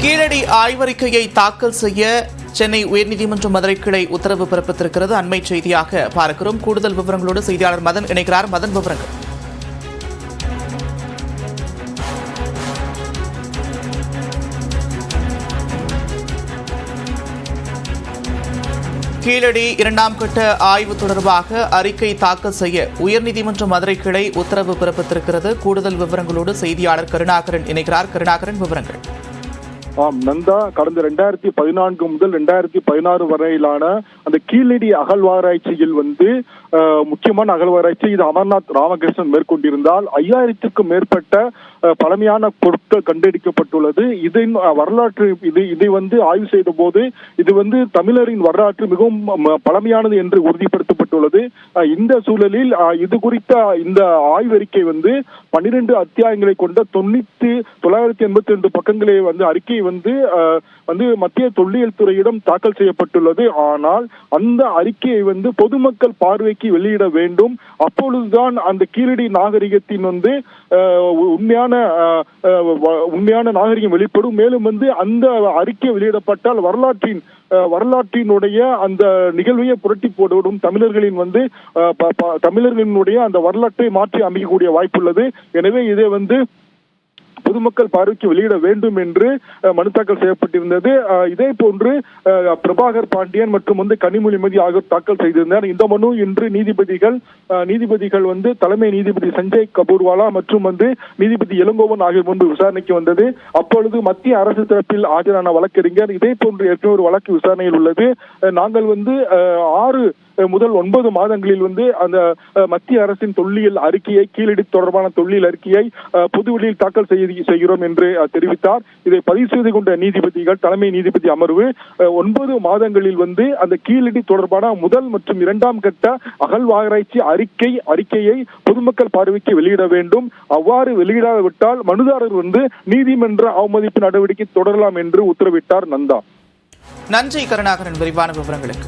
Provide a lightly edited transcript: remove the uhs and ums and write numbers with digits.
கீழடி ஆய்வறிக்கையை தாக்கல் செய்ய சென்னை உயர்நீதிமன்ற மதுரை கிளை உத்தரவு பிறப்பித்திருக்கிறது. அண்மை செய்தியாக பார்க்கிறோம். கூடுதல் விவரங்களோடு செய்தியாளர் மதன் இணைக்கிறார். மதன், விவரங்கள். கீழடி இரண்டாம் கட்ட ஆய்வு தொடர்பாக அறிக்கை தாக்கல் செய்ய உயர்நீதிமன்ற மதுரை கிளை உத்தரவு பிறப்பித்திருக்கிறது. கூடுதல் விவரங்களோடு செய்தியாளர் கருணாகரன் இணைக்கிறார். கருணாகரன், விவரங்கள். நந்தா, கடந்த 2014 முதல் 2016 வரையிலான அந்த கீழடி அகழ்வாராய்ச்சியில் முக்கியமான அகழ்வாராய்ச்சி இது அமர்நாத் ராமகிருஷ்ணன் மேற்கொண்டிருந்தால் 5000க்கும் மேற்பட்ட பழமையான பொருட்கள் கண்டெடுக்கப்பட்டுள்ளது. இதன் வரலாற்று இதை ஆய்வு செய்த போது இது தமிழரின் வரலாற்று மிகவும் பழமையானது என்று உறுதிப்படுத்தப்பட்டுள்ளது. இந்த சூழலில் இது குறித்த இந்த ஆய்வறிக்கை 12 அத்தியாயங்களை கொண்ட 982 பக்கங்களை அறிக்கை மத்திய தொல்லியல் துறையிடம் தாக்கல் செய்யப்பட்டுள்ளது. ஆனால் அந்த அறிக்கையை பொதுமக்கள் பார்வைக்கு வெளியிட வேண்டும். அப்பொழுதுதான் அந்த கீழடி நாகரிகத்தின் உண்மையான நாகரிகம் வெளிப்படும். மேலும் அந்த அறிக்கை வெளியிடப்பட்டால் வரலாற்றினுடைய அந்த நிகழ்வையை புரட்டி போடும் தமிழர்களினுடைய அந்த வரலாற்றை மாற்றி அமைக்கக்கூடிய வாய்ப்புள்ளது. எனவே இதை பொதுமக்கள் பார்வைக்கு வெளியிட வேண்டும் என்று மனு தாக்கல் செய்யப்பட்டிருந்தது. இதே போன்று பிரபாகர் பாண்டியன் மற்றும் கனிமொழிமதி ஆகியோர் தாக்கல் செய்திருந்தனர். இந்த மனு இன்று நீதிபதிகள் தலைமை நீதிபதி சஞ்சய் கபூர்வாலா மற்றும் நீதிபதி இளங்கோவன் ஆகியோர் முன்பு விசாரணைக்கு வந்தது. அப்பொழுது மத்திய அரசு தரப்பில் ஆஜரான வழக்கறிஞர் இதே போன்று ஏற்கனவே ஒரு வழக்கு விசாரணையில் உள்ளது. நாங்கள் 6 முதல் 9 மாதங்களில் அந்த மத்திய அரசின் தொல்லியல் அறிக்கையை, கீழடி தொடர்பான தொல்லியல் அறிக்கையை பொதுவெளியில் தாக்கல் செய்கிறோம் என்று தெரிவித்தார். இதை பதிவு செய்து கொண்ட நீதிபதிகள் தலைமை நீதிபதி அமர்வு 9 மாதங்களில் அந்த கீழடி தொடர்பான முதல் மற்றும் 2ஆம் கட்ட அகழ்வாராய்ச்சி அறிக்கையை பொதுமக்கள் பார்வைக்கு வெளியிட வேண்டும். அவ்வாறு வெளியிடாவிட்டால் மனுதாரர் நீதிமன்ற அவமதிப்பு நடவடிக்கை தொடரலாம் என்று உத்தரவிட்டார். நந்தா, நன்றி கருணாகரன், விரிவான விவரங்களுக்கு.